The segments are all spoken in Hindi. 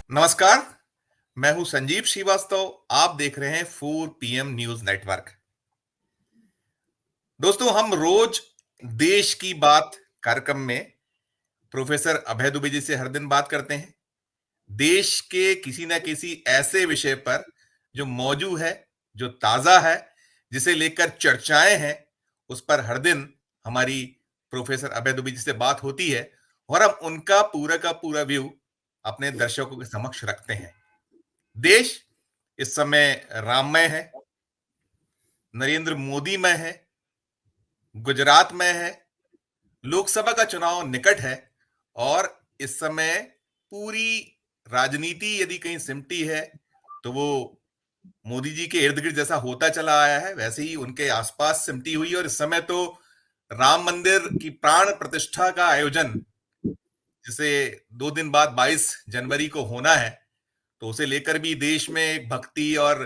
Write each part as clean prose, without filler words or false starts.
नमस्कार। मैं हूं संजीव श्रीवास्तव। आप देख रहे हैं 4 PM न्यूज नेटवर्क। दोस्तों, हम रोज देश की बात कार्यक्रम में प्रोफेसर अभय दुबे जी से हर दिन बात करते हैं, देश के किसी न किसी ऐसे विषय पर जो मौजूद है, जो ताजा है, जिसे लेकर चर्चाएं हैं। उस पर हर दिन हमारी प्रोफेसर अभय दुबे जी से बात होती है और हम उनका पूरा का पूरा व्यू अपने दर्शकों के समक्ष रखते हैं। देश इस समय राममय है, नरेंद्र मोदी में है, गुजरात में है, लोकसभा का चुनाव निकट है और इस समय पूरी राजनीति यदि कहीं सिमटी है तो वो मोदी जी के इर्द गिर्द जैसा होता चला आया है, वैसे ही उनके आसपास सिमटी हुई है। और इस समय तो राम मंदिर की प्राण प्रतिष्ठा का आयोजन, जिसे 2 दिन बाद 22 जनवरी को होना है, तो उसे लेकर भी देश में एक भक्ति और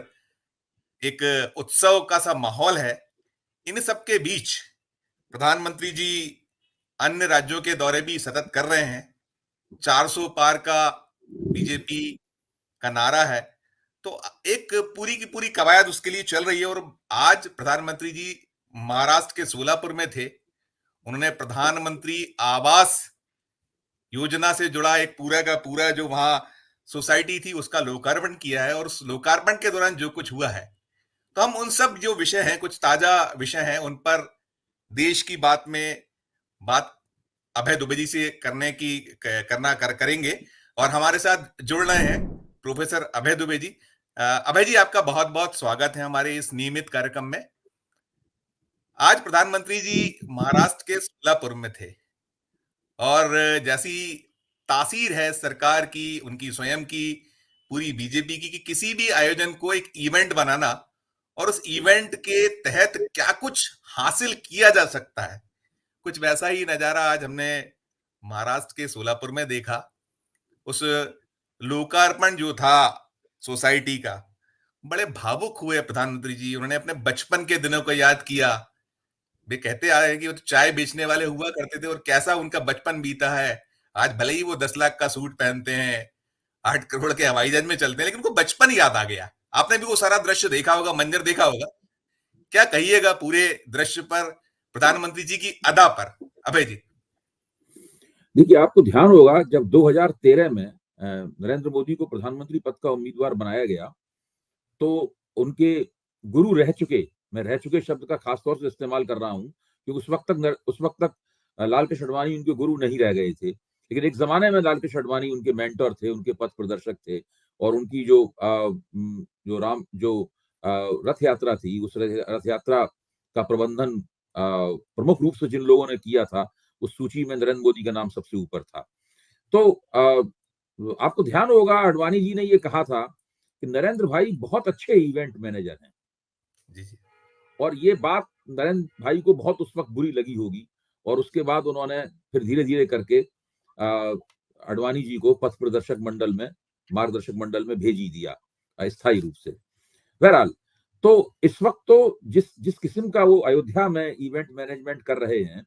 एक उत्सव का सा माहौल है। इन सब के बीच प्रधानमंत्री जी अन्य राज्यों के दौरे भी सतत कर रहे हैं। 400 पार का बीजेपी का नारा है, तो एक पूरी की पूरी कवायद उसके लिए चल रही है। और आज प्रधानमंत्री जी महाराष्ट्र के सोलापुर में थे। उन्होंने प्रधानमंत्री आवास योजना से जुड़ा एक पूरा का पूरा जो वहां सोसाइटी थी उसका लोकार्पण किया है। और उस लोकार्पण के दौरान जो कुछ हुआ है, तो हम उन सब जो विषय हैं, कुछ ताजा विषय हैं, उन पर देश की बात में बात अभय दुबे जी से करेंगे। और हमारे साथ जुड़ रहे हैं प्रोफेसर अभय दुबे जी। अभय जी, आपका बहुत बहुत स्वागत है हमारे इस नियमित कार्यक्रम में। आज प्रधानमंत्री जी महाराष्ट्र के सोलापुर में थे और जैसी तासीर है सरकार की, उनकी स्वयं की, पूरी बीजेपी की, कि किसी भी आयोजन को एक इवेंट बनाना और उस इवेंट के तहत क्या कुछ हासिल किया जा सकता है, कुछ वैसा ही नजारा आज हमने महाराष्ट्र के सोलापुर में देखा। उस लोकार्पण जो था सोसाइटी का, बड़े भावुक हुए प्रधानमंत्री जी। उन्होंने अपने बचपन के दिनों को याद किया। वे कहते आ रहे हैं कि वो तो चाय बेचने वाले हुआ करते थे और कैसा उनका बचपन बीता है। आज भले ही वो 10 लाख का सूट पहनते हैं, 8 करोड़ के हवाई जहाज में चलते हैं, लेकिन उनको बचपन याद आ गया। आपने भी वो सारा दृश्य देखा होगा, मंजर देखा होगा। क्या कहिएगा पूरे दृश्य पर, प्रधानमंत्री जी की अदा पर, अभय जी? देखिए, आपको ध्यान होगा जब 2013 में नरेंद्र मोदी को प्रधानमंत्री पद का उम्मीदवार बनाया गया, तो उनके गुरु रह चुके, मैं रह चुके शब्द का खास तौर से इस्तेमाल कर रहा हूं, क्योंकि उस वक्त तक लालकृष्ण आडवाणी उनके गुरु नहीं रह गए थे। लेकिन एक जमाने में लालकृष्ण आडवाणी उनके मेंटर थे, उनके पथ प्रदर्शक थे। और उनकी जो रथ यात्रा थी, उस रथ यात्रा का प्रबंधन प्रमुख रूप से जिन लोगों ने किया था, उस सूची में नरेंद्र मोदी का नाम सबसे ऊपर था। तो आपको ध्यान होगा, आडवाणी जी ने ये कहा था कि नरेंद्र भाई बहुत अच्छे इवेंट मैनेजर हैं। जी जी। और ये बात नरेंद्र भाई को बहुत उस वक्त बुरी लगी होगी, और उसके बाद उन्होंने फिर धीरे धीरे करके आडवाणी जी को पथ प्रदर्शक मंडल में, मार्गदर्शक मंडल में भेज ही दिया स्थायी रूप से। बहरहाल, तो इस वक्त तो जिस जिस किस्म का वो अयोध्या में इवेंट मैनेजमेंट कर रहे हैं,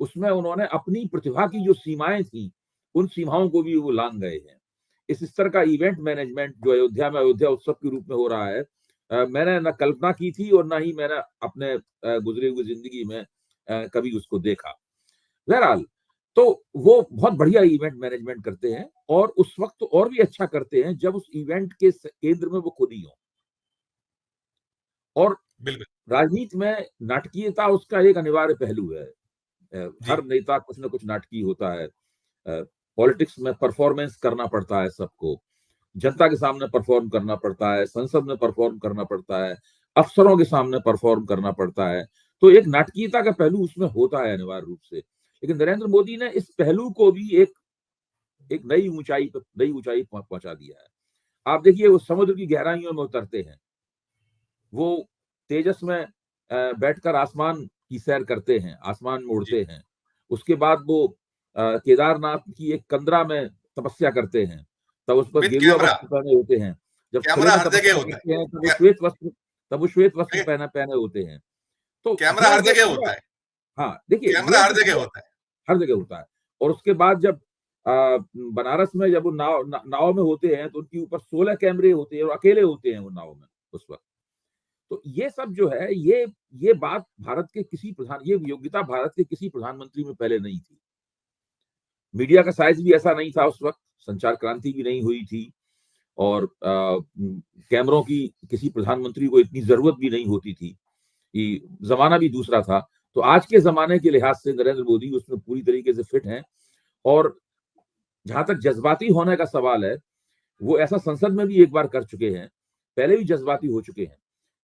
उसमें उन्होंने अपनी प्रतिभा की जो सीमाएं थी, उन सीमाओं को भी वो लांघ गए हैं। इस स्तर का इवेंट मैनेजमेंट जो अयोध्या में अयोध्या उत्सव के रूप में हो रहा है, मैंने न कल्पना की थी और न ही मैंने अपने गुजरी हुई जिंदगी में कभी उसको देखा। बहरहाल, तो वो बहुत बढ़िया इवेंट मैनेजमेंट करते हैं, और उस वक्त तो और भी अच्छा करते हैं जब उस इवेंट के केंद्र में वो खुद ही हो। और बिल्कुल। राजनीति में नाटकीयता उसका एक अनिवार्य पहलू है। जी। हर नेता कुछ ना कुछ नाटकीय होता है। पॉलिटिक्स में परफॉर्मेंस करना पड़ता है सबको, जनता के सामने परफॉर्म करना पड़ता है, संसद में परफॉर्म करना पड़ता है, अफसरों के सामने परफॉर्म करना पड़ता है। तो एक नाटकीयता का पहलू उसमें होता है अनिवार्य रूप से। लेकिन नरेंद्र मोदी ने इस पहलू को भी एक एक नई ऊंचाई पहुंचा दिया है। आप देखिए, वो समुद्र की गहराइयों में उतरते हैं, वो तेजस में बैठकर आसमान की सैर करते हैं, आसमान में जी। उड़ते हैं। उसके बाद वो केदारनाथ की एक कंदरा में तपस्या करते हैं, तब उस पर विद गेरुआ कैमरा। वस्त्र पहने होते हैं। जब खुले कैमरा में हर जगह तपस्या होता करते हैं, है। तब वो श्वेत वस्त्र पहने पहने होते हैं। तो कैमरा ये हर जो जगह पूरा, होता है। हाँ देखिए, कैमरा ये हर जो जगह पूरा होता है। हर जगह होता है। और उसके बाद जब बनारस में जब वो नाव में होते हैं तो उनके ऊपर 16 कैमरे होते हैं और अकेले होते हैं वो नाव में उस वक्त। तो ये सब जो है, ये बात भारत के किसी ये योग्यता भारत के किसी प्रधानमंत्री में पहले नहीं थी। मीडिया का साइज भी ऐसा नहीं था उस वक्त, संचार क्रांति भी नहीं हुई थी, और कैमरों की किसी प्रधानमंत्री को इतनी जरूरत भी नहीं होती थी, कि जमाना भी दूसरा था। तो आज के जमाने के लिहाज से नरेंद्र मोदी उसमें पूरी तरीके से फिट हैं। और जहां तक जज्बाती होने का सवाल है, वो ऐसा संसद में भी एक बार कर चुके हैं, पहले भी जज्बाती हो चुके हैं।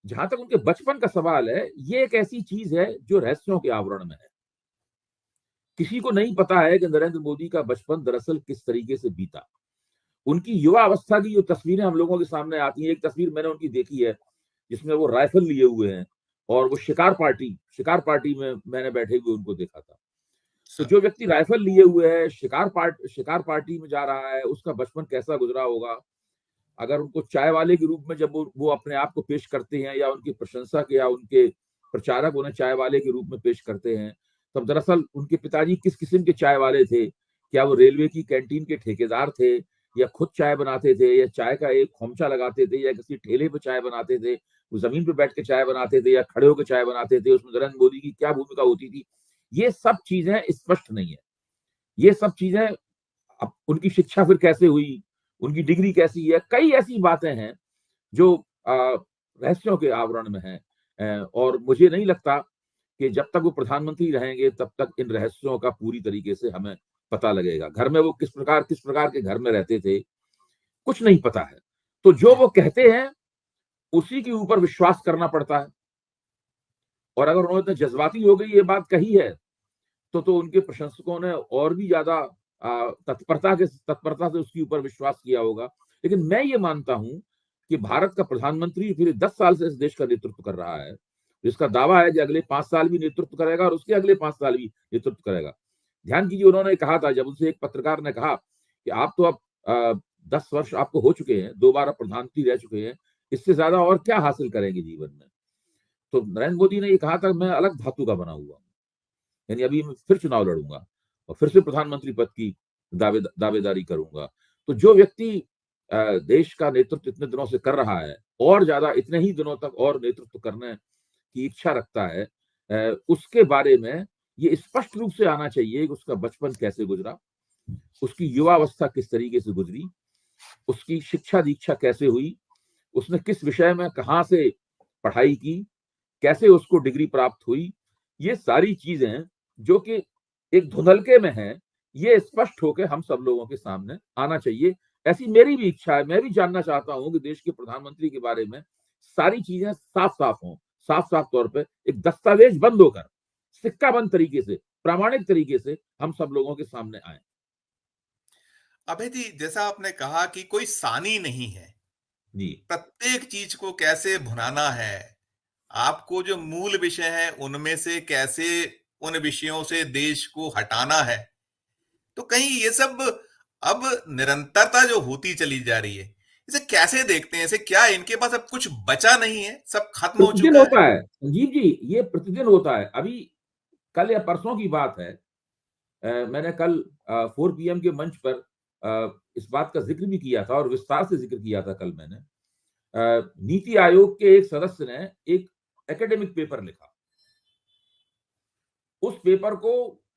जहां तक उनके बचपन का सवाल है, ये एक ऐसी चीज है जो रहस्यों के आवरण में है। किसी को नहीं पता है कि नरेंद्र मोदी का बचपन दरअसल किस तरीके से बीता। उनकी युवा अवस्था की जो तस्वीरें हम लोगों के सामने आती हैं, एक तस्वीर मैंने उनकी देखी है जिसमें वो राइफल लिए हुए हैं और वो शिकार पार्टी में मैंने बैठे हुए उनको देखा था। तो जो व्यक्ति राइफल लिए हुए है, शिकार पार्टी में जा रहा है, उसका बचपन कैसा गुजरा होगा। अगर उनको चाय वाले के रूप में जब वो अपने आप को पेश करते हैं, या उनकी प्रशंसक या उनके प्रचारक उन्हें चाय वाले के रूप में पेश करते हैं, तब दरअसल उनके पिताजी किस किस्म के चाय वाले थे। क्या वो रेलवे की कैंटीन के ठेकेदार थे, या खुद चाय बनाते थे, या चाय का एक खोमचा लगाते थे, या किसी ठेले पे चाय बनाते थे, वो जमीन पे बैठ के चाय बनाते थे या खड़े होकर चाय बनाते थे, उसमें नरेंद्र मोदी की क्या भूमिका होती थी, ये सब चीजें स्पष्ट नहीं है। ये सब चीजें, अब उनकी शिक्षा फिर कैसे हुई, उनकी डिग्री कैसी है, कई ऐसी बातें हैं जो रहस्यों के आवरण में हैं। और मुझे नहीं लगता कि जब तक वो प्रधानमंत्री रहेंगे तब तक इन रहस्यों का पूरी तरीके से हमें पता लगेगा। घर में वो किस प्रकार के घर में रहते थे, कुछ नहीं पता है। तो जो वो कहते हैं उसी के ऊपर विश्वास करना पड़ता है। और अगर उन्होंने जज्बाती हो गई ये बात कही है, तो उनके प्रशंसकों ने और भी ज्यादा तत्परता से उसके ऊपर विश्वास किया होगा। लेकिन मैं ये मानता हूं कि भारत का प्रधानमंत्री फिर 10 साल से इस देश का नेतृत्व कर रहा है, जिसका दावा है कि अगले 5 साल भी नेतृत्व करेगा और उसके अगले 5 साल भी नेतृत्व करेगा। ध्यान कीजिए, उन्होंने कहा था, जब उनसे एक पत्रकार ने कहा कि आप तो अब 10 वर्ष आपको हो चुके हैं, 2 बार आप प्रधानमंत्री रह चुके हैं, इससे ज्यादा और क्या हासिल करेंगे जीवन में। तो नरेंद्र मोदी ने ये कहा था, मैं अलग धातु का बना हुआ हूं, यानी अभी मैं फिर चुनाव लड़ूंगा और फिर से प्रधानमंत्री पद की दावेदारी करूंगा। तो जो व्यक्ति देश का नेतृत्व इतने दिनों से कर रहा है, और ज्यादा इतने ही दिनों तक और नेतृत्व करने की इच्छा रखता है, उसके बारे में ये स्पष्ट रूप से आना चाहिए कि उसका बचपन कैसे गुजरा, उसकी युवावस्था किस तरीके से गुजरी, उसकी शिक्षा दीक्षा कैसे हुई, उसने किस विषय में कहां से पढ़ाई की, कैसे उसको डिग्री प्राप्त हुई। ये सारी चीजें जो कि एक धुंधलके में है, ये स्पष्ट होकर हम सब लोगों के सामने आना चाहिए। ऐसी मेरी भी इच्छा है। मैं भी जानना चाहता हूं कि देश के प्रधानमंत्री के बारे में सारी चीजें साफ साफ हों, साफ तौर पे एक दस्तावेज बंद होकर, सिक्का बंद तरीके से, प्रामाणिक तरीके से हम सब लोगों के सामने आए। अभय जी, जैसा आपने कहा कि कोई सानी नहीं है, जी प्रत्येक चीज को कैसे भुनाना है, आपको जो मूल विषय है उनमें से कैसे उन विषयों से देश को हटाना है, तो कहीं ये सब अब निरंतरता जो होती चली जा रही है, इसे कैसे देखते हैं? इसे क्या इनके पास अब कुछ बचा नहीं है, सब खत्म हो प्रतिदिन चुका है? होता है संजीव जी, ये प्रतिदिन होता है। अभी कल या परसों की बात है, मैंने कल 4 PM के मंच पर इस बात का जिक्र भी किया था और विस्तार से जिक्र किया था कल मैंने। नीति आयोग के एक सदस्य ने एक एकेडमिक पेपर लिखा। उस पेपर को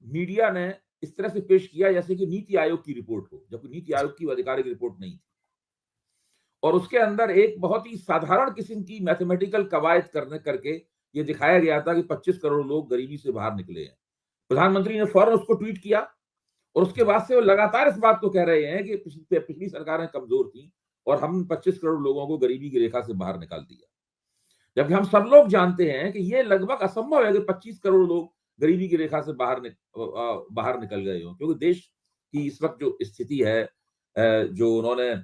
मीडिया ने इस तरह से पेश किया जैसे कि नीति आयोग की रिपोर्ट हो, जबकि नीति आयोग की आधिकारिक रिपोर्ट नहीं थी। और उसके अंदर एक बहुत ही साधारण किस्म की मैथमेटिकल कवायद करके ये दिखाया गया था कि 25 करोड़ लोग गरीबी से बाहर निकले हैं। प्रधानमंत्री ने फौरन उसको ट्वीट किया, और उसके बाद से वो लगातार इस बात को कह रहे हैं कि पिछली सरकारें कमजोर थी और हम 25 करोड़ लोगों को गरीबी की रेखा से बाहर निकाल दिया। जबकि हम सब लोग जानते हैं कि ये लगभग असंभव है कि 25 करोड़ लोग गरीबी की रेखा से बाहर निकल गए हों, क्योंकि देश की इस वक्त जो स्थिति है, जो उन्होंने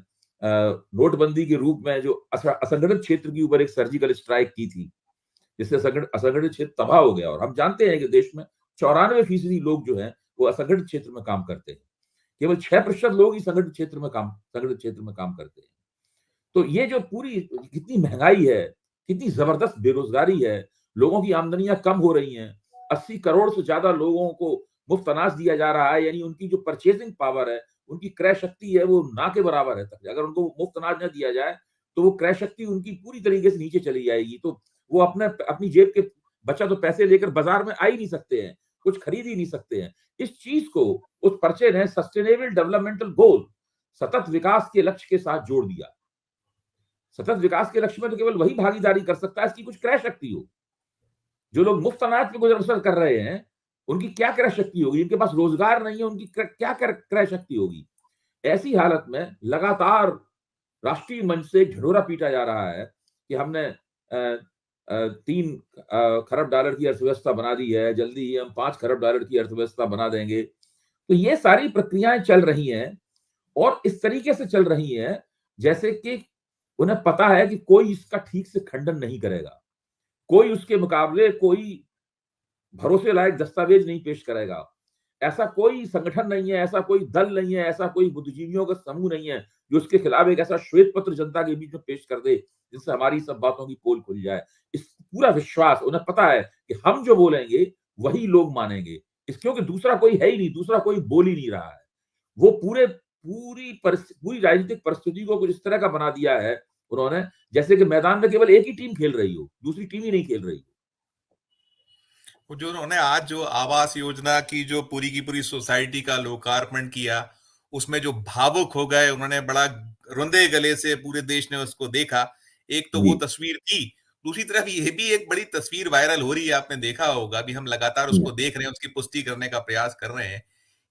नोटबंदी के रूप में जो असंगठित क्षेत्र के ऊपर एक सर्जिकल स्ट्राइक की थी, जिससे असंगठित क्षेत्र तबाह हो गया। और हम जानते हैं कि देश में 94% लोग जो हैं वो असंगठित क्षेत्र में काम करते हैं, केवल 6% लोग ही संगठित क्षेत्र में काम करते हैं। तो ये जो पूरी कितनी महंगाई है, कितनी जबरदस्त बेरोजगारी है, लोगों की आमदनियां कम हो रही हैं, 80 करोड़ से ज्यादा लोगों को मुफ्त अनाज दिया जा रहा है, यानी उनकी जो परचेजिंग पावर है, उनकी क्रय शक्ति है, वो ना के बराबर है तक। अगर उनको मुफ्त अनाज न दिया जाए, तो वो क्रय शक्ति उनकी पूरी तरीके से नीचे चली जाएगी। तो वो अपनी जेब के बचा तो पैसे लेकर बाजार में आ ही नहीं सकते हैं, कुछ खरीद ही नहीं सकते हैं। इस चीज को उस पर्चे ने सस्टेनेबल डेवलपमेंटल गोल, सतत विकास के लक्ष्य के साथ जोड़ दिया। सतत विकास के लक्ष्य में तो केवल वही भागीदारी कर सकता है इसकी कुछ क्रय शक्ति हो। जो लोग मुफ्त अनाज पे गुजर बसर कर रहे हैं, उनकी क्या क्रय शक्ति होगी? इनके पास रोजगार नहीं है, उनकी क्या क्रय शक्ति होगी? ऐसी हालत में लगातार राष्ट्रीय मंच से ढिढोरा पीटा जा रहा है कि हमने 3 खरब डॉलर की अर्थव्यवस्था बना दी है, जल्दी ही हम 5 खरब डॉलर की अर्थव्यवस्था बना देंगे। तो ये सारी प्रक्रियाएं चल रही हैं और इस तरीके से चल रही हैं जैसे कि उन्हें पता है कि कोई इसका ठीक से खंडन नहीं करेगा, कोई उसके मुकाबले कोई भरोसे लायक दस्तावेज नहीं पेश करेगा। ऐसा कोई संगठन नहीं है, ऐसा कोई दल नहीं है, ऐसा कोई बुद्धिजीवियों का समूह नहीं है जो उसके खिलाफ एक ऐसा श्वेत पत्र जनता के बीच में पेश कर दे जिससे हमारी सब बातों की पोल खुल जाए। इस पूरा विश्वास, उन्हें पता है कि हम जो बोलेंगे वही लोग मानेंगे, इस क्योंकि दूसरा कोई है ही नहीं, दूसरा कोई बोल ही नहीं रहा है। वो पूरी राजनीतिक परिस्थिति को कुछ इस तरह का बना दिया है उन्होंने, जैसे कि मैदान में केवल एक ही टीम खेल रही हो, दूसरी टीम ही नहीं खेल रही। वो जो उन्होंने आज जो आवास योजना की जो पूरी की पूरी सोसाइटी का लोकार्पण किया, उसमें जो भावुक हो गए, उन्होंने बड़ा रुंधे गले से पूरे देश ने उसको देखा। एक तो वो जी। तस्वीर थी, दूसरी तरफ ये भी एक बड़ी तस्वीर वायरल हो रही है, आपने देखा होगा, अभी हम लगातार हुँ, उसको देख रहे हैं, उसकी पुष्टि करने का प्रयास कर रहे हैं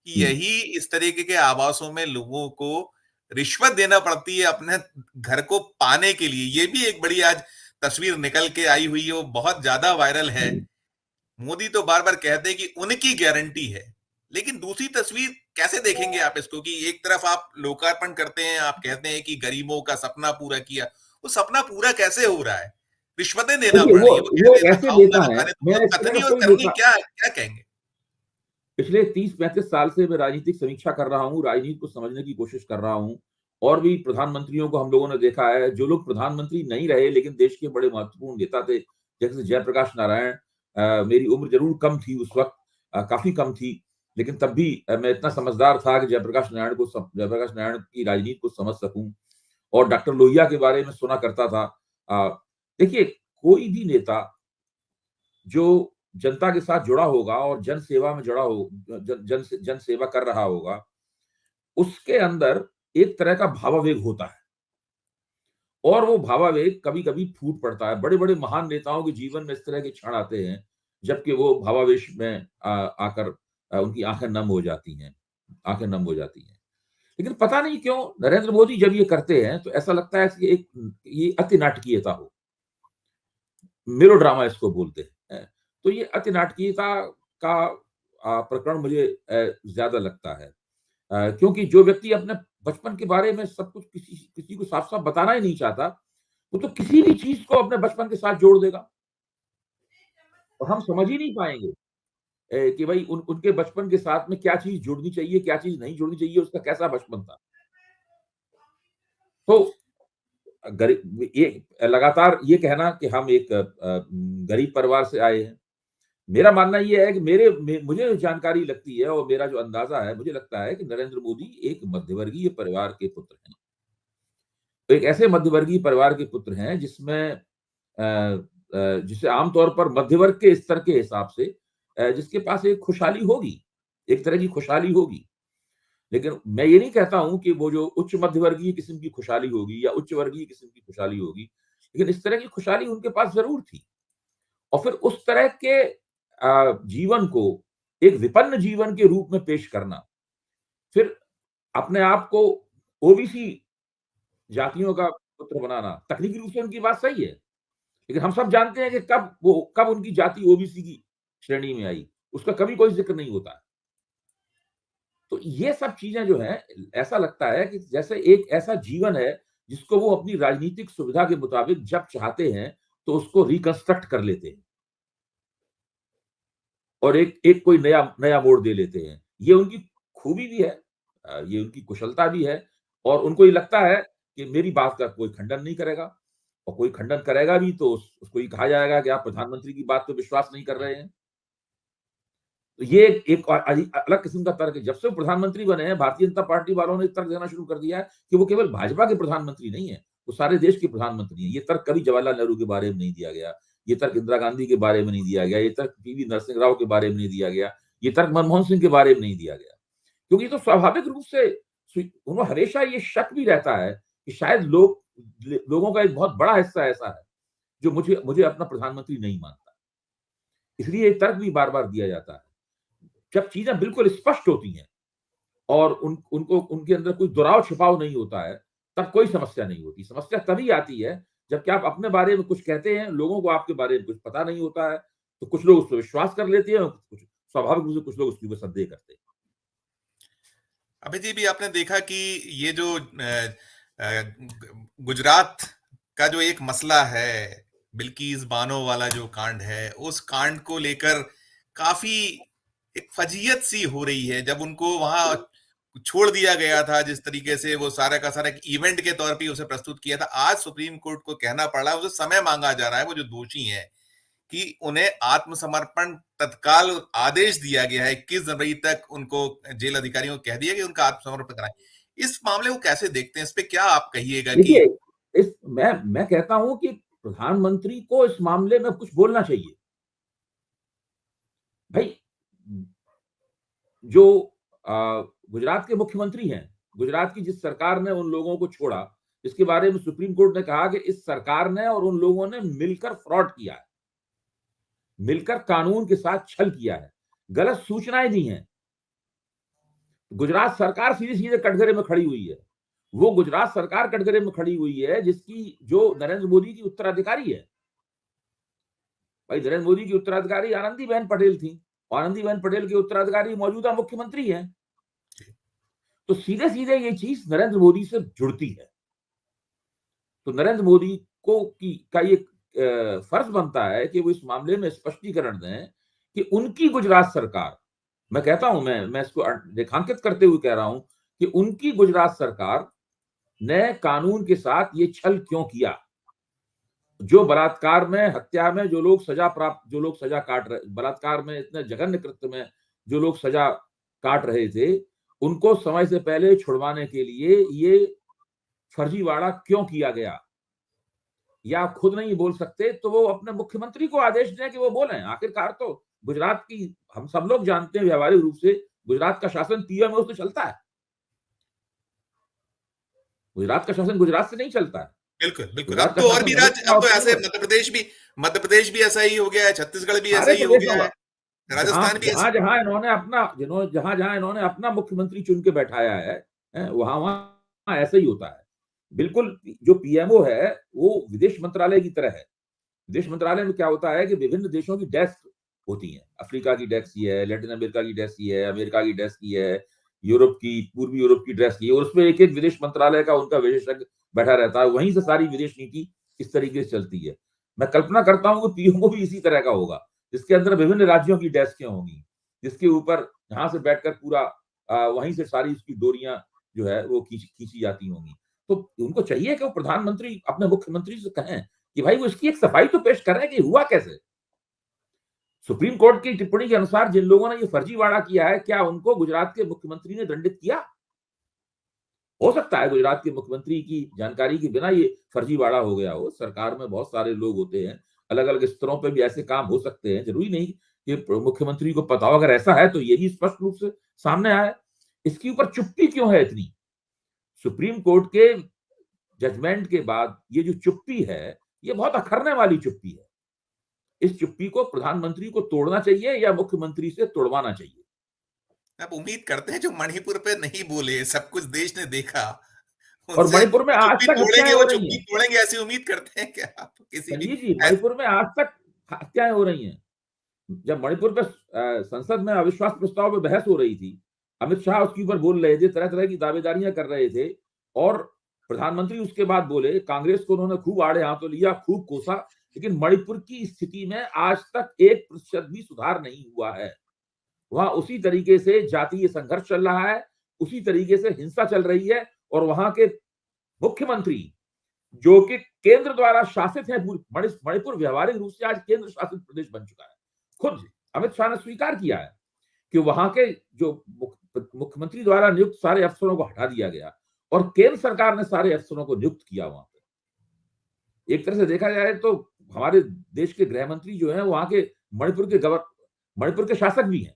कि हुँ। यही इस तरीके के आवासों में लोगों को रिश्वत देना पड़ती है अपने घर को पाने के लिए। ये भी एक बड़ी आज तस्वीर निकल के आई हुई है, वो बहुत ज्यादा वायरल है। मोदी तो बार बार कहते हैं कि उनकी गारंटी है, लेकिन दूसरी तस्वीर कैसे देखेंगे आप इसको कि एक तरफ आप लोकार्पण करते हैं, आप कहते हैं कि गरीबों का सपना पूरा किया, वो सपना पूरा कैसे हो रहा है? रिश्वतें देना देखिए पड़ रही है, वो कह वो रहे हैं एक ऐसे दिखाओ ना नेता हैं, दिखाने, तो मैं वो इस तरह कथनी का और कोई करनी नेता क्या क्या कहेंगे? पिछले 30-35 साल से मैं राजनीतिक समीक्षा कर रहा हूँ, राजनीति को समझने की कोशिश कर रहा हूँ और भी प्रधानमंत्रियों को हम लोगों ने देखा है, जो लोग प्रधानमंत्री नहीं रहे लेकिन देश के बड़े महत्वपूर्ण नेता थे, जैसे जयप्रकाश नारायण। मेरी उम्र ज़रूर कम थी उस वक़्त, काफ़ी कम थी, लेकिन तब भी मैं इतना समझदार था कि जयप्रकाश नारायण की राजनीति को समझ सकूँ और डॉक्टर लोहिया के बारे में सुना करता था। देखिए, कोई भी नेता जो जनता के साथ जुड़ा होगा और जन सेवा में जुड़ा हो जन सेवा कर रहा होगा, उसके अंदर एक तरह का भावावेग होता है और वो भावावेग कभी-कभी फूट पड़ता है। बड़े-बड़े महान नेताओं के जीवन में इस तरह के क्षण आते हैं, जबकि वो भावावेश में आकर उनकी आँखें नम हो जाती हैं। लेकिन पता नहीं क्यों नरेंद्र मोदी जब ये करते हैं, तो ऐसा लगता है कि ये अति नाटकीयता हो। मेलोड्रामा इसको बोलते हैं। तो ये अति नाटकीयता का प्रकरण मुझे ज़्यादा लगता है। क्योंकि जो व्यक्ति अपने बचपन के बारे में सब कुछ किसी को साफ-साफ बताना ही नहीं चाहता, वो तो किसी भी चीज़ को अपने बचपन के साथ जोड़ देगा और हम समझ ही नहीं पाएँगे कि भई उनके बचपन के साथ में क्या चीज़ जुड़नी चाहिए, क्या चीज़ नहीं जुड़नी चाहिए, उसका कैसा बचपन था। तो ये लगातार ये कहना कि हम एक गरीब परिवार से आए हैं। मेरा मानना ये है कि मुझे जो जानकारी लगती है और मेरा जो अंदाज़ा है, मुझे लगता है कि नरेंद्र मोदी एक मध्यवर्गीय परिवार के पुत्र हैं। तो एक ऐसे मध्यवर्गीय परिवार के पुत्र हैं जिसमें जिसे आम तौर पर मध्य वर्ग के स्तर के हिसाब से जिसके पास एक खुशहाली होगी, एक तरह की खुशहाली होगी। लेकिन मैं ये नहीं कहता हूँ कि वो जो उच्च मध्यवर्गीय किस्म की खुशहाली होगी या उच्च वर्गीय किस्म की खुशहाली होगी, लेकिन इस तरह की खुशहाली उनके पास ज़रूर थी। और फिर उस तरह के जीवन को एक विपन्न जीवन के रूप में पेश करना, फिर अपने आप को ओबीसी जातियों का पुत्र बनाना, तकनीकी रूप से उनकी बात सही है। लेकिन हम सब जानते हैं कि कब उनकी जाति ओबीसी की श्रेणी में आई, उसका कभी कोई ज़िक्र नहीं होता है। तो ये सब चीज़ें जो हैं, ऐसा लगता है कि जैसे एक ऐसा जीवन है, जिसको वो अपनी राजनीतिक सुविधा के मुताबिक जब चाहते हैं, तो उसको रिकंस्ट्रक्ट कर लेते हैं और एक एक कोई नया नया मोड़ दे लेते हैं। ये उनकी खूबी भी है, ये उनकी कुशलता भी है और उनको ये लगता है कि मेरी बात का कोई खंडन नहीं करेगा और कोई खंडन करेगा भी तो उसको ये कहा जाएगा कि आप प्रधानमंत्री की बात पे विश्वास नहीं कर रहे हैं। तो ये एक अलग किस्म का तर्क है। जब से वो प्रधानमंत्री बने हैं, भारतीय जनता पार्टी वालों ने तर्क देना शुरू कर दिया है कि वो केवल भाजपा के प्रधानमंत्री नहीं है, वो सारे देश के प्रधानमंत्री हैं। ये तर्क कभी जवाहरलाल नेहरू के बारे में नहीं दिया गया, ये तर्क इंदिरा गांधी के बारे में नहीं दिया गया, ये तर्क पीवी नरसिंह राव के बारे में नहीं दिया गया, ये तर्क मनमोहन सिंह के बारे में नहीं दिया गया। क्योंकि ये तो स्वाभाविक रूप से उन्हें हमेशा ये शक भी रहता है कि शायद लोगों का एक बहुत बड़ा हिस्सा ऐसा है जो मुझे अपना प्रधानमंत्री नहीं मानता। इसलिए ये तर्क भी बार बार दिया जाता है। जब चीजें बिल्कुल स्पष्ट होती हैं और उनको उनके अंदर कोई दुराव छिपाव नहीं होता है, तब कोई समस्या नहीं होती। समस्या तभी आती है जबकि आप अपने बारे में कुछ कहते हैं, लोगों को आपके बारे में कुछ पता नहीं होता है, तो कुछ लोग उस पर विश्वास कर लेते हैं, कुछ स्वाभाविक रूप से कुछ लोग उसके ऊपर संदेह करते हैं। अभय जी, भी आपने देखा कि ये जो गुजरात का जो एक मसला है, बिल्किस बानो वाला जो कांड है, उस कांड को लेकर काफी एक फजीयत सी हो रही है। जब उनको वहां छोड़ दिया गया था, जिस तरीके से वो सारा का सारा एक इवेंट के तौर पे उसे प्रस्तुत किया था, आज सुप्रीम कोर्ट को कहना पड़ रहा है, उसे समय मांगा जा रहा है, वो जो दोषी हैं, कि उन्हें आत्मसमर्पण तत्काल आदेश दिया गया है। 21 जनवरी तक उनको जेल अधिकारियों को कह दिया कि उनका आत्मसमर्पण कराएं। इस मामले को कैसे देखते हैं? इस पे क्या आप कहिएगा? कि देखिए, मैं कहता हूं कि प्रधानमंत्री को इस मामले में कुछ बोलना चाहिए। भाई, जो गुजरात के मुख्यमंत्री हैं, गुजरात की जिस सरकार ने उन लोगों को छोड़ा, इसके बारे में सुप्रीम कोर्ट ने कहा कि इस सरकार ने और उन लोगों ने मिलकर फ्रॉड किया है, मिलकर कानून के साथ छल किया है, गलत सूचनाएं दी हैं। गुजरात सरकार सीधे सीधे कटघरे में खड़ी हुई है। वो गुजरात सरकार कटघरे में खड़ी हुई है जिसकी जो नरेंद्र मोदी की उत्तराधिकारी है। भाई, नरेंद्र मोदी की उत्तराधिकारी आनंदीबेन पटेल थी, आनंदीबेन पटेल के उत्तराधिकारी मौजूदा मुख्यमंत्री हैं। तो सीधे सीधे ये चीज नरेंद्र मोदी से जुड़ती है। तो नरेंद्र मोदी का ये फर्ज बनता है कि वो इस मामले में स्पष्टीकरण दें कि उनकी गुजरात सरकार, मैं कहता हूं, मैं इसको रेखांकित करते हुए कह रहा हूं कि उनकी गुजरात सरकार ने कानून के साथ ये छल क्यों किया। जो बलात्कार में, हत्या में जो लोग सजा काट रहे, बलात्कार में, इतने जघन्य कृत्य में जो लोग सजा काट रहे थे, उनको समय से पहले छुड़वाने के लिए ये फर्जीवाड़ा क्यों किया गया। या खुद नहीं बोल सकते तो वो अपने मुख्यमंत्री को आदेश दें कि वो बोलें। आखिरकार तो गुजरात की, हम सब लोग जानते हैं व्यवहारिक रूप से, गुजरात का शासन पीएमओ से चलता है। गुजरात का शासन गुजरात से नहीं चलता है। बिल्कुल बिल्कुल। अब तो और भी राज्य, अब तो ऐसे मध्य प्रदेश भी ऐसा ही हो गया है, छत्तीसगढ़ भी ऐसा ही हो गया है, राजस्थान भी ऐसा। जहां जहां इन्होंने अपना मुख्यमंत्री चुन के बैठाया है, वहां वहां ऐसा ही होता है। बिल्कुल, जो पीएमओ है वो विदेश मंत्रालय की तरह है। विदेश मंत्रालय में क्या होता है कि विभिन्न देशों की डेस्क होती हैं। अफ्रीका की डेस्क ये है, लैटिन अमेरिका की डेस्क ये है, अमेरिका की डेस्क ये है, यूरोप की, पूर्वी यूरोप की डेस्क ये है, और उसमें एक एक विदेश मंत्रालय का उनका विशेषज्ञ बैठा रहता है। वहीं से सारी विदेश नीति इस तरीके से चलती है। मैं कल्पना करता हूं कि पीएमओ भी इसी तरह का होगा, जिसके अंदर विभिन्न राज्यों की डेस्कें होंगी, जिसके ऊपर यहां से बैठकर पूरा वहीं से सारी उसकी डोरियां जो है वो खींची जाती होंगी। तो उनको चाहिए कि वो प्रधानमंत्री अपने मुख्यमंत्री से कहें कि भाई वो इसकी एक सफाई तो पेश कर रहे हैं कि हुआ कैसे। सुप्रीम कोर्ट की टिप्पणी के अनुसार जिन लोगों ने ये फर्जीवाड़ा किया है, क्या उनको गुजरात के मुख्यमंत्री ने दंडित किया? हो सकता है गुजरात के मुख्यमंत्री की जानकारी के बिना ये फर्जीवाड़ा हो गया हो। सरकार में बहुत सारे लोग होते हैं, अलग अलग स्तरों पर भी ऐसे काम हो सकते हैं, जरूरी नहीं कि मुख्यमंत्री को पता हो। अगर ऐसा है तो ये भी स्पष्ट रूप से सामने आया। इसके ऊपर चुप्पी क्यों है इतनी? सुप्रीम कोर्ट के जजमेंट के बाद ये जो चुप्पी है, ये बहुत अखरने वाली चुप्पी है। इस चुप्पी को प्रधानमंत्री को तोड़ना चाहिए या मुख्यमंत्री से तोड़वाना चाहिए। अब उम्मीद करते हैं जो मणिपुर पे नहीं बोले, सब कुछ देश ने देखा, और मणिपुर में आज तक हत्याएं हो रही हैं। तोड़ेंगे ऐसी उम्मीद करते हैं क्या आप? किसी भी जी, मणिपुर में आज तक हत्याएं हो रही हैं। जब मणिपुर पे संसद में अविश्वास प्रस्ताव पे बहस हो रही थी, अमित शाह उसके ऊपर बोल रहे थे, तरह तरह की दावेदारियां कर रहे थे, और प्रधानमंत्री उसके बाद बोले, कांग्रेस को उन्होंने खूब आड़े हाथों लिया, खूब कोसा, लेकिन मणिपुर की स्थिति में आज तक 1% भी सुधार नहीं हुआ है। वहां उसी तरीके से जातीय संघर्ष चल रहा है, उसी तरीके से हिंसा चल रही है, और वहां के मुख्यमंत्री जो कि केंद्र द्वारा शासित है, मणिपुर व्यवहारिक रूप से आज केंद्र शासित प्रदेश बन चुका है। खुद अमित शाह ने स्वीकार किया है कि वहां के जो मुख्यमंत्री द्वारा नियुक्त सारे अफसरों को हटा दिया गया और केंद्र सरकार ने सारे अफसरों को नियुक्त किया वहां पे। एक तरह से देखा जाए तो हमारे देश के गृह मंत्री जो है वहां के मणिपुर के शासक भी हैं।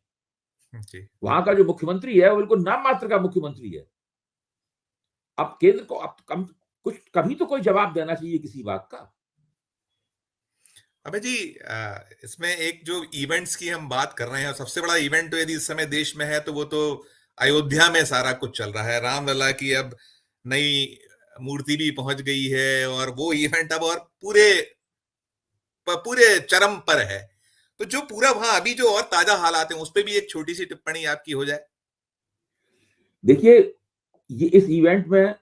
जी वहां का जो मुख्यमंत्री है वो बिल्कुल नाम मात्र का मुख्यमंत्री है। अब केंद्र को अब कुछ कभी तो कोई जवाब देना चाहिए किसी बात का। अबे जी, इसमें एक जो इवेंट्स की हम बात कर रहे हैं, सबसे बड़ा इवेंट तो यदि इस समय देश में है तो वो तो अयोध्या में सारा कुछ चल रहा है। रामलला की अब नई मूर्ति भी पहुंच गई है और वो इवेंट अब और पूरे चरम पर है। तो जो पूरा वहां अभी जो और ताजा हालात हैं उस पर भी एक छोटी सी टिप्पणी आपकी हो जाए। देखिए, ये इस इवेंट में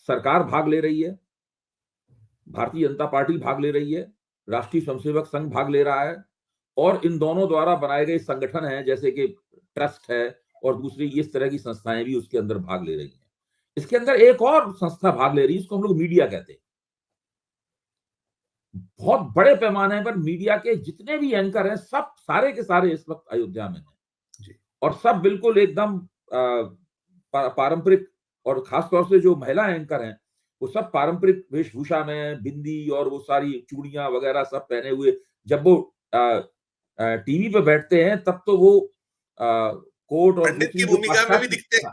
सरकार भाग ले रही है, भारतीय जनता पार्टी भाग ले रही है, राष्ट्रीय स्वयंसेवक संघ भाग ले रहा है और इन दोनों द्वारा बनाए गए संगठन हैं जैसे कि ट्रस्ट है और दूसरी इस तरह की संस्थाएं भी उसके अंदर भाग ले रही हैं। इसके अंदर एक और संस्था भाग ले रही है, इसको हम लोग मीडिया कहते हैं। बहुत बड़े पैमाने पर मीडिया के जितने भी एंकर हैं सब सारे के सारे इस वक्त अयोध्या में हैं और सब बिल्कुल एकदम पारंपरिक, और खासतौर से जो महिला एंकर हैं वो सब पारंपरिक वेशभूषा में, बिंदी और वो सारी चूड़ियां वगैरह सब पहने हुए जब वो टीवी पे बैठते हैं तब तो वो कोट और पंडित की दूसरी जो भूमिका में भी पाश्चात्य दिखते हैं,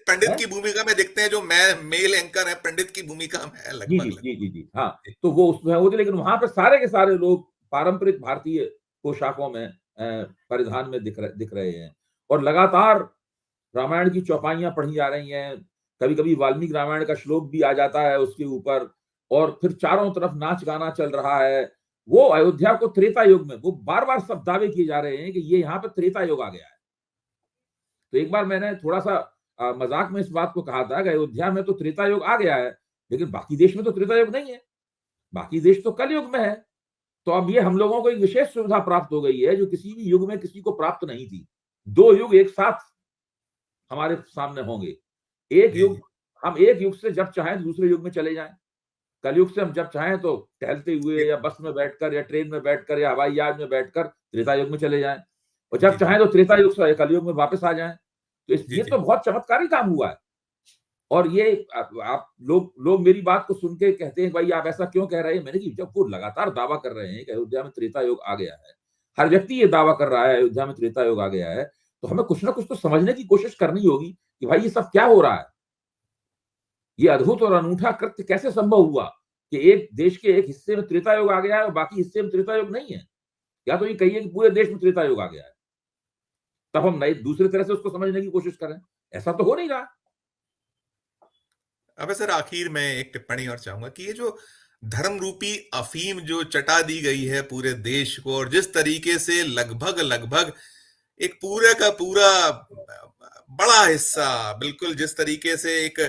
पंडित की भूमिका में दिखते हैं। जो मेल एंकर है पंडित की भूमिका में है जी लगभग जी लगभग। जी जी जी हाँ, तो वो उसमें होते, लेकिन वहां पे सारे के सारे लोग पारंपरिक भारतीय पोशाकों में परिधान में दिख रहे हैं और लगातार रामायण की चौपाइयां पढ़ी जा रही हैं। कभी कभी वाल्मीकि रामायण का श्लोक भी आ जाता है उसके ऊपर और फिर चारों तरफ नाच गाना चल रहा है। वो अयोध्या को त्रेता युग में, वो बार बार सब दावे किए जा रहे हैं कि ये यहाँ पे त्रेता युग आ गया है। तो एक बार मैंने थोड़ा सा मजाक में इस बात को कहा था कि अयोध्या में तो त्रेता युग आ गया है लेकिन बाकी देश में तो त्रेता युग नहीं है, बाकी देश तो कल युग में है। तो अब ये हम लोगों को एक विशेष सुविधा प्राप्त हो गई है जो किसी भी युग में किसी को प्राप्त नहीं थी। दो युग एक साथ हमारे सामने होंगे। एक जी युग, हम एक युग से जब चाहें दूसरे युग में चले जाएं। कलयुग से हम जब चाहें तो टहलते हुए या बस में बैठकर या ट्रेन में बैठकर या हवाई जहाज में बैठकर त्रेता युग में चले जाएं और जब जी चाहें तो त्रेता युग से कलयुग में वापस आ जाएं। तो जी ये जी तो बहुत चमत्कारी काम हुआ है। और ये आप लोग मेरी बात को सुन के कहते हैं भाई आप ऐसा क्यों कह रहे हैं। मैंने कि जब वो लगातार दावा कर रहे हैं कि अयोध्या में त्रेता युग आ गया है, हर व्यक्ति ये दावा कर रहा है अयोध्या में त्रेता युग आ गया है, तो हमें कुछ ना कुछ तो समझने की कोशिश करनी होगी कि भाई ये सब क्या हो रहा है। ये अद्भुत और अनूठा कृत्य कैसे संभव हुआ कि एक देश के एक हिस्से में त्रेता युग आ गया है और बाकी हिस्से में त्रेता युग नहीं है। या तो ये कहिए कि पूरे देश में त्रेता युग आ गया है, तब हम नए दूसरे तरह से उसको समझने की कोशिश करें। ऐसा तो हो नहीं रहा। अब सर आखिर में एक टिप्पणी और चाहूंगा कि ये जो धर्म रूपी अफीम जो चटा दी गई है पूरे देश को, और जिस तरीके से लगभग लगभग एक पूरे का पूरा बड़ा हिस्सा बिल्कुल जिस तरीके से एक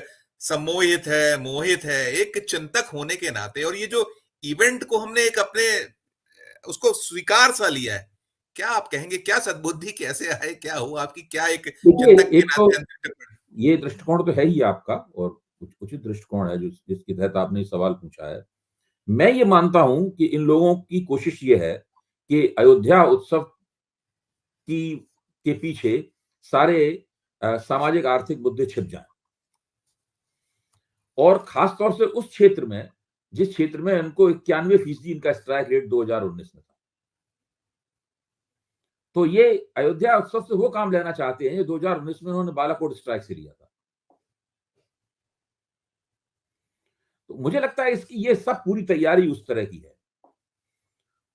सम्मोहित है, मोहित है एक चिंतक होने के नाते, और ये जो इवेंट को हमने एक अपने उसको स्वीकार सा लिया है, क्या आप कहेंगे, क्या सद्बुद्धि कैसे आए, क्या हुआ आपकी, क्या एक देखिए, चिंतक के एक तो नाते अंतिम टिप्पणी? ये दृष्टिकोण तो है ही आपका और उचित दृष्टिकोण है जो जिसके तहत आपने सवाल पूछा है। मैं ये मानता हूं कि इन लोगों की कोशिश ये है कि अयोध्या उत्सव की के पीछे सारे सामाजिक आर्थिक मुद्दे छिप जाएं और खास तौर से उस क्षेत्र में जिस क्षेत्र में इनको 91% इनका स्ट्राइक रेट 2019 में था। तो ये अयोध्या उत्सव से वो काम लेना चाहते हैं 2019 में उन्होंने बालाकोट स्ट्राइक से लिया था। तो मुझे लगता है इसकी ये सब पूरी तैयारी उस तरह की है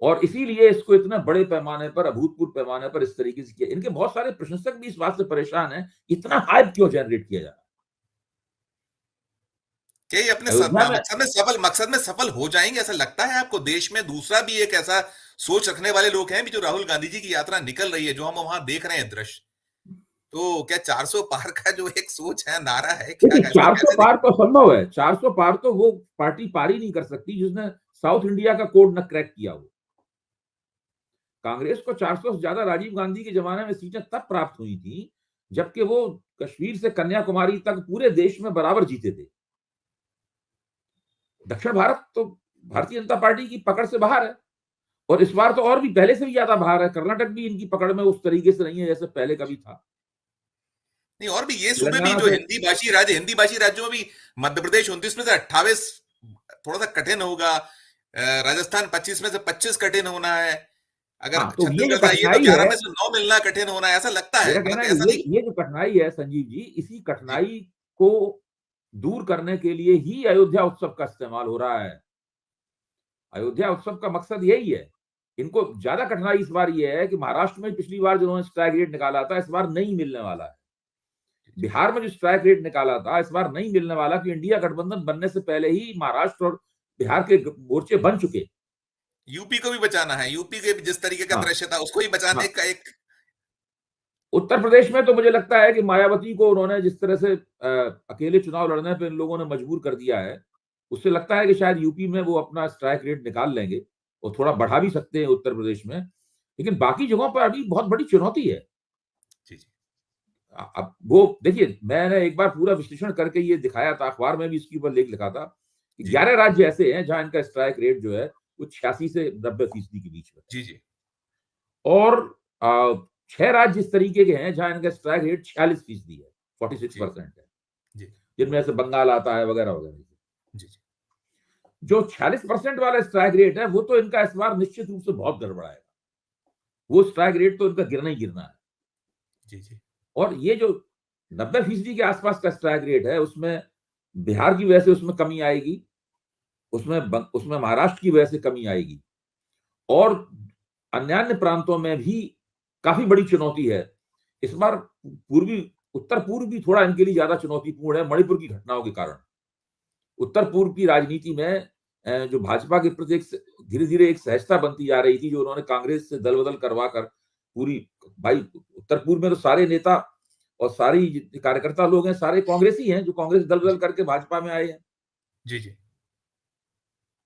और इसीलिए इसको इतना बड़े पैमाने पर, अभूतपूर्व पैमाने पर इस तरीके से किया। इनके बहुत सारे प्रशंसक भी इस बात से परेशान हैं, इतना हाइप क्यों जनरेट किया जा रहा है। क्या ये अपने अयोध्या में मकसद में सफल हो जाएंगे, ऐसा लगता है आपको? देश में दूसरा भी एक ऐसा सोच रखने वाले लोग हैं भी, जो राहुल गांधी जी की यात्रा निकल रही है, जो हम वहां देख रहे हैं दृश्य, तो क्या 400 पार का जो एक सोच है, नारा है, क्या देखिए, इसको 400 कैसे पार देखें? तो संभव है। 400 पार तो वो पार्टी पार ही नहीं कर सकती जिसने साउथ इंडिया का कोड न क्रैक किया हो। कांग्रेस को 400 से ज्यादा राजीव गांधी के जमाने में सीटें तब प्राप्त हुई थी जबकि वो कश्मीर से कन्याकुमारी तक पूरे देश में बराबर जीते थे। दक्षिण भारत तो भारतीय जनता पार्टी की पकड़ से बाहर है और इस बार तो और भी पहले से भी ज्यादा बाहर है। कर्नाटक भी इनकी पकड़ में उस तरीके से नहीं है जैसे पहले कभी था। नहीं, और भी ये सूबे भी तेलंगाना जो से हिंदी भाषी राज्यों में भी मध्य प्रदेश 29 में से 28 थोड़ा सा कठिन होगा, राजस्थान 25 में से 25 कठिन होना है, अगर हाँ, तो ये जो छत्तीसगढ़ चाहिए तो कठिनाई 11 है, में से 9 मिलना कठिन होना है, ऐसा लगता है, मेरा कहना मतलब है ऐसा ये नहीं। ये जो कठिनाई है संजीव जी, इसी जी कठिनाई को दूर करने के लिए ही अयोध्या उत्सव का इस्तेमाल हो रहा है। अयोध्या उत्सव का मकसद यही है। इनको ज्यादा कठिनाई इस बार ये है कि महाराष्ट्र में पिछली बार जिन्होंने स्ट्राइक रेट निकाला था, इस बार नहीं मिलने वाला है। जी बिहार में जो स्ट्राइक रेट निकाला था, इस बार नहीं मिलने वाला, कि इंडिया गठबंधन बनने से पहले ही महाराष्ट्र और बिहार के मोर्चे बन चुके। यूपी को भी बचाना है, यूपी के भी जिस तरीके का हाँ, दृश्य था उसको ही बचाने हाँ। का एक। उत्तर प्रदेश में तो मुझे लगता है कि मायावती को उन्होंने जिस तरह से अकेले चुनाव लड़ने पे इन लोगों ने मजबूर कर दिया है, उससे लगता है कि शायद यूपी में वो अपना स्ट्राइक रेट निकाल लेंगे और थोड़ा बढ़ा भी सकते हैं उत्तर प्रदेश में। लेकिन बाकी जगहों पर अभी बहुत बड़ी चुनौती है। जी जी अब वो देखिए, मैंने एक बार पूरा विश्लेषण करके ये दिखाया था, अखबार में भी इसके ऊपर लेख लिखा था कि जी 11 राज्य ऐसे हैं जहां इनका स्ट्राइक रेट जो है वो 86 से 90% के बीच में है। जी जी और 6 राज्य इस तरीके के हैं जहां इनका स्ट्राइक रेट 46% है, 46% है, जी जिनमें से बंगाल आता है वगैरह वगैरह। जी जी जो 46% वाला स्ट्राइक रेट है वो तो इनका इस बार निश्चित रूप से बहुत गड़बड़ाएगा। वो स्ट्राइक रेट तो इनका गिरना ही गिरना है। जी जी और ये जो 90% के आसपास का स्ट्राइक रेट है, उसमें बिहार की वजह से उसमें कमी आएगी, उसमें महाराष्ट्र की वजह से कमी आएगी, और अन्य प्रांतों में भी काफी बड़ी चुनौती है। इस बार पूर्वी उत्तर पूर्व भी थोड़ा इनके लिए ज्यादा चुनौतीपूर्ण है मणिपुर की घटनाओं के कारण। उत्तर पूर्व की राजनीति में जो भाजपा के प्रति धीरे धीरे एक सहजता बनती जा रही थी, जो उन्होंने कांग्रेस से दल बदल करवा कर पूरी, भाई उत्तर पूर्व में तो सारे नेता और सारी कार्यकर्ता लोग हैं, सारे कांग्रेसी हैं जो कांग्रेस दल बदल करके भाजपा में आए हैं। जी जी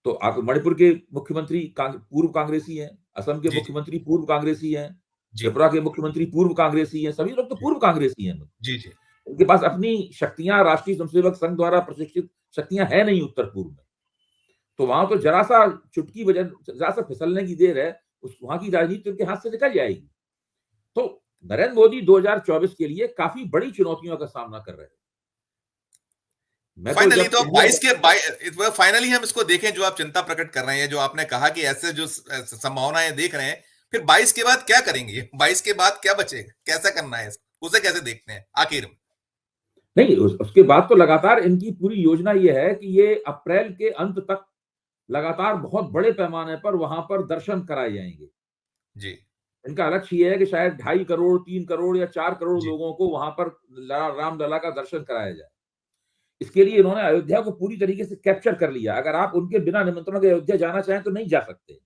तो आप मणिपुर के मुख्यमंत्री पूर्व कांग्रेसी हैं, असम के जी मुख्यमंत्री पूर्व कांग्रेसी हैं, जी त्रिपुरा के मुख्यमंत्री पूर्व कांग्रेसी हैं, सभी लोग तो पूर्व कांग्रेसी हैं। जी जी उनके पास अपनी शक्तियां राष्ट्रीय स्वयंसेवक संघ द्वारा प्रशिक्षित शक्तियां है नहीं उत्तर पूर्व में। तो वहां तो जरा सा चुटकी वजन, जरा सा फिसलने की देर है, उस वहां की राजनीति उनके हाथ से निकल जाएगी। तो नरेंद्र मोदी 2024 के लिए काफी बड़ी चुनौतियों का सामना कर रहे हैं। मैं तो फाइनली जब तो इंडिया 22 के फाइनली हम इसको देखें, जो आप चिंता प्रकट कर रहे हैं, जो आपने कहा कि ऐसे जो संभावनाएं देख रहे हैं, फिर 22 के बाद क्या करेंगे? 22 के बाद क्या बचेगा, कैसा करना है इसको, उसे कैसे देखते हैं आखिर में? नहीं, उसके बाद तो लगातार इनकी पूरी योजना ये है कि ये अप्रैल के अंत तक लगातार बहुत बड़े पैमाने पर वहां पर दर्शन कराए जाएंगे। जी इनका लक्ष्य ये है कि शायद 2.5 करोड़, 3 करोड़ या 4 करोड़ जी लोगों को वहां पर रामलला का दर्शन कराया जाए। इसके लिए इन्होंने अयोध्या को पूरी तरीके से कैप्चर कर लिया। अगर आप उनके बिना निमंत्रण के अयोध्या जाना चाहें तो नहीं जा सकते।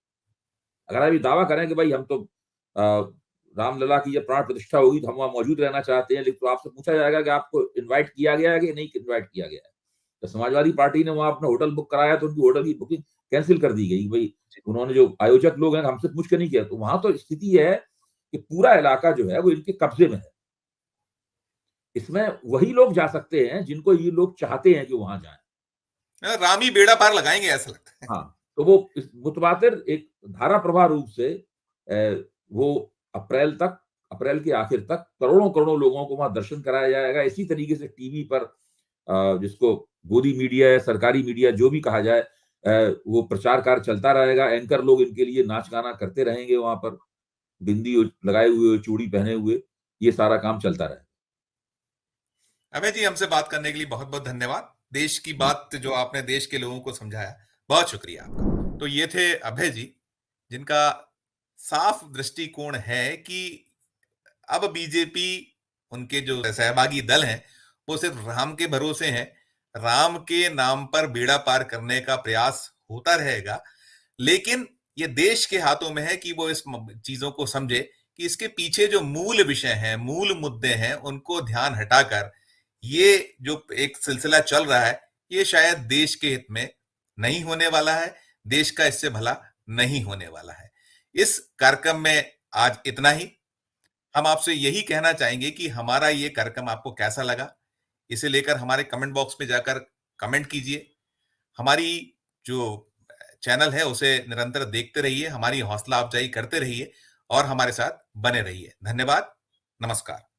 अगर आप ये दावा करें कि भाई हम तो रामलला की जब प्राण प्रतिष्ठा होगी तो हम वहां मौजूद रहना चाहते हैं, लेकिन तो आपसे पूछा जाएगा कि आपको इनवाइट किया गया है कि नहीं इनवाइट किया गया है। तो समाजवादी पार्टी ने वहां अपना होटल बुक कराया तो उनकी होटल की बुकिंग कैंसिल कर दी गई। भाई उन्होंने, जो आयोजक लोग हैं, हमसे पूछ के नहीं किया। तो वहां तो स्थिति है कि पूरा इलाका जो है वो इनके कब्जे में है। इसमें वही लोग जा सकते हैं जिनको ये लोग चाहते हैं कि वहां जाए। राम ही बेड़ा पार लगाएंगे ऐसा लगता है। हाँ, तो वो इस मुतवातिर एक धारा प्रवाह रूप से वो अप्रैल के आखिर तक करोड़ों करोड़ों लोगों को वहां दर्शन कराया जाएगा। इसी तरीके से टीवी पर जिसको गोदी मीडिया या सरकारी मीडिया जो भी कहा जाए, वो प्रचार कार्य चलता रहेगा। एंकर लोग इनके लिए नाच गाना करते रहेंगे वहां पर, बिंदी लगाए हुए, चूड़ी पहने हुए, ये सारा काम चलता रहेगा। अभय जी, हमसे बात करने के लिए बहुत बहुत धन्यवाद। देश की जी। बात जो आपने देश के लोगों को समझाया, बहुत शुक्रिया आपका। तो ये थे अभय जी, जिनका साफ दृष्टिकोण है कि अब बीजेपी, उनके जो सहभागी दल हैं, वो सिर्फ राम के भरोसे हैं। राम के नाम पर बेड़ा पार करने का प्रयास होता रहेगा, लेकिन ये देश के हाथों में है कि वो इस चीजों को समझे कि इसके पीछे जो मूल विषय हैं, मूल मुद्दे हैं, उनको ध्यान हटाकर ये जो एक सिलसिला चल रहा है, ये शायद देश के हित में नहीं होने वाला है, देश का इससे भला नहीं होने वाला है। इस कार्यक्रम में आज इतना ही। हम आपसे यही कहना चाहेंगे कि हमारा ये कार्यक्रम आपको कैसा लगा, इसे लेकर हमारे कमेंट बॉक्स में जाकर कमेंट कीजिए। हमारी जो चैनल है उसे निरंतर देखते रहिए, हमारी हौसला अफजाई करते रहिए और हमारे साथ बने रहिए। धन्यवाद, नमस्कार।